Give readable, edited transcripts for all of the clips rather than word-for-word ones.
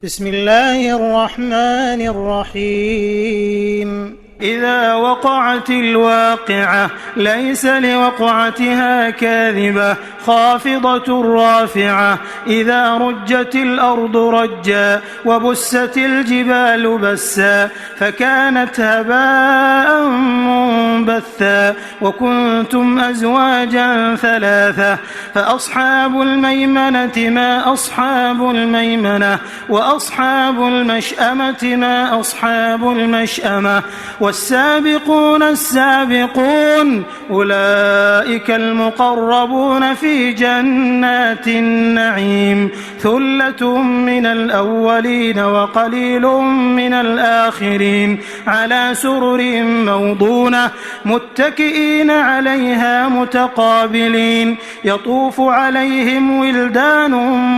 بسم الله الرحمن الرحيم إذا وقعت الواقعة ليس لوقعتها كاذبة خافضة رافعة إذا رجت الأرض رجا وبست الجبال بسا فكانت هباء منبثا وكنتم أزواجا ثلاثة فأصحاب الميمنة ما أصحاب الميمنة وأصحاب المشأمة ما أصحاب المشأمة والسابقون السابقون أولئك المقربون في جنات النعيم ثلة من الأولين وقليل من الآخرين على سرر موضونة متكئين عليها متقابلين يطوف عليهم ولدان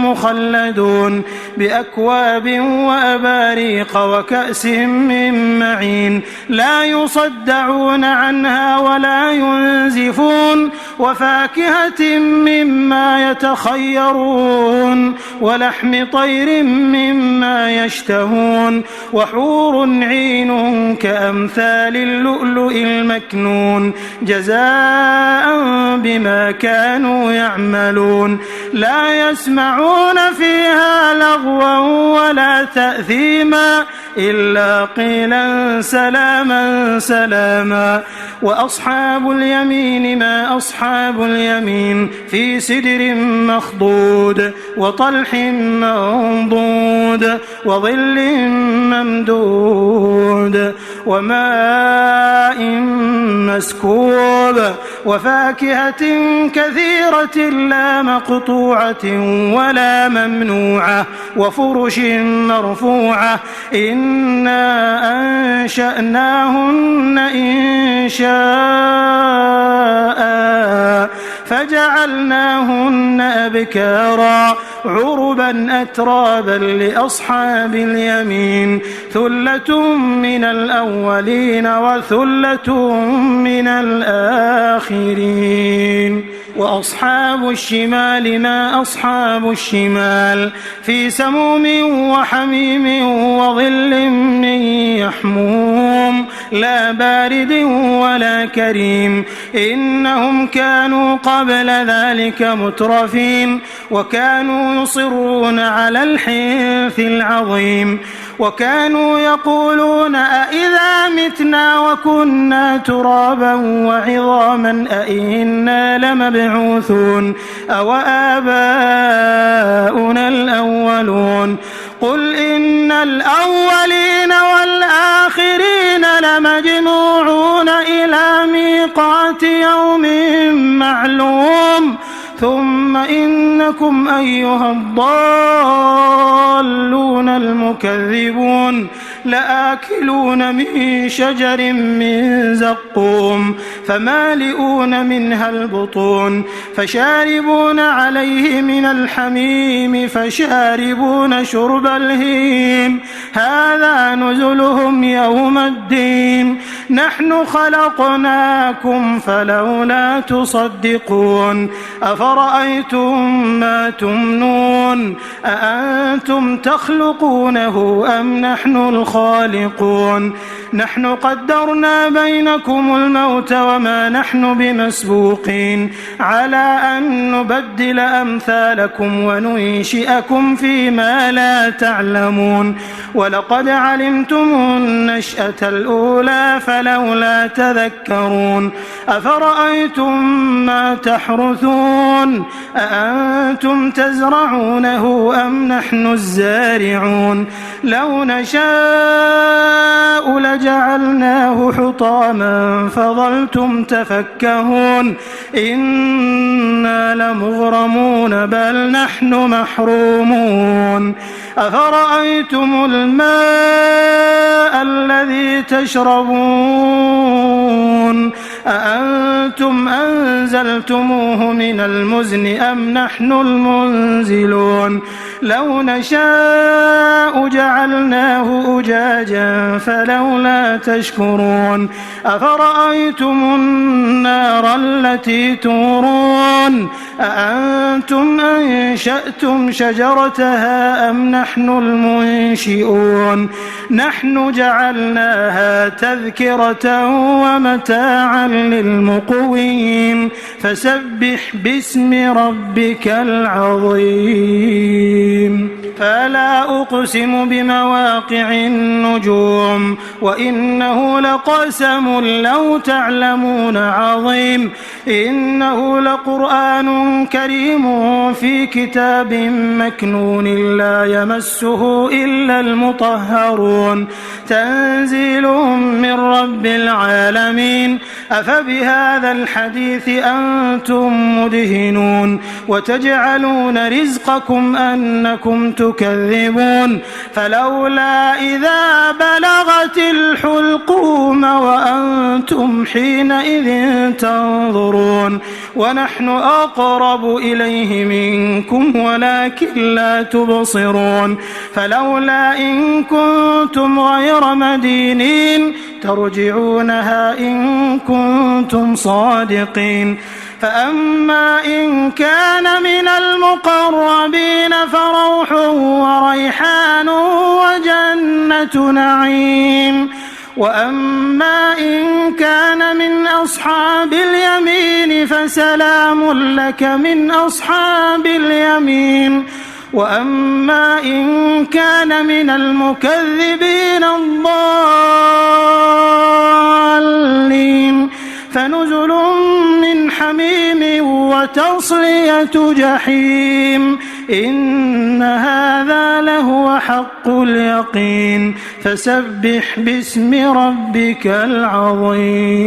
مخلدون بأكواب وأباريق وكأس من معين لا يصدعون عنها ولا ينزفون وفاكهة مما يتخيرون ولحم طير مما يشتهون وحور عين كأمثال اللؤلؤ المكنون جزاء بما كانوا يعملون لا يسمعون فيها لغوا ولا تأثيما إلا قيلا سلاما سلاما وأصحاب اليمين ما أصحاب اليمين في سدر مخضود وطلح منضود وظل ممدود وماء مسكوب وفاكهة كثيرة لا مقطوعة ولا ممنوعة وفرش مرفوعة إنا أنشأناهن إنشاء فجعلناهن أبكارا عربا أترابا لأصحاب اليمين ثلة من الأولين وثلة من الآخرين وأصحاب الشمال ما أصحاب الشمال في سموم وحميم وظل من يحموم لا بارد ولا كريم إنهم كانوا قبل ذلك مترفين وكانوا يصرون على الحنث العظيم وكانوا يقولون أئذا متنا وكنا ترابا وعظاما أئنا لمبعوثون أو آباؤنا الأولون قل إن الأولين والآخرين لمجموعون إلى ميقات يوم معلوم ثم إنكم أيها الضالون المكذبون لآكلون من شجر من زقوم فمالئون منها البطون فشاربون عليه من الحميم فشاربون شرب الهيم هذا نزلهم يوم الدين نحن خلقناكم فلولا تصدقون أفرأيتم ما تمنون أأنتم تخلقونه أم نحن الخالقون نحن قدرنا بينكم الموت وما نحن بمسبوقين على أن نبدل أمثالكم وننشئكم فيما لا تعلمون ولقد علمتم النشأة الأولى فلولا تذكرون أفرأيتم ما تحرثون أأنتم تزرعونه أم نحن الزارعون لو نشاء لجعلناه حطاما فظلتم تفكهون إنا لمغرمون بل نحن محرومون أفرأيتم الماء الذي تشربون أأنتم أنزلتموه من المزن أم نحن المنزلون لو نشاء جعلناه أجاجا فلولا تشكرون أفرأيتم النار التي تورون أأنتم أنشأتم شجرتها أم نحن المنشئون نحن جعلناها تذكرة ومتاعا للمقوين فسبح باسم ربك العظيم فلا أقسم بمواقع النجوم وإنه لقسم لو تعلمون عظيم إنه لقرآن كريم في كتاب مكنون لا يمسه إلا المطهرون تنزيل من رب العالمين أفبهذا الحديث أنتم مدهنون وتجعلون رزقكم أنكم تكذبون فلولا إذا بلغت الحلقوم وأنتم حينئذ تنظرون ونحن أقرب إليه منكم ولكن لا تبصرون فلولا إن كنتم غير مدينين ترجعونها إن كنتم صادقين فأما إن كان من المقربين فروح وريحان وجنة نعيم وأما إن كان من أصحاب اليمين فسلام لك من أصحاب اليمين وأما إن كان من المكذبين الضالين فنزل من حميم وتصلية جحيم إن هذا لهو حق اليقين فسبح باسم ربك العظيم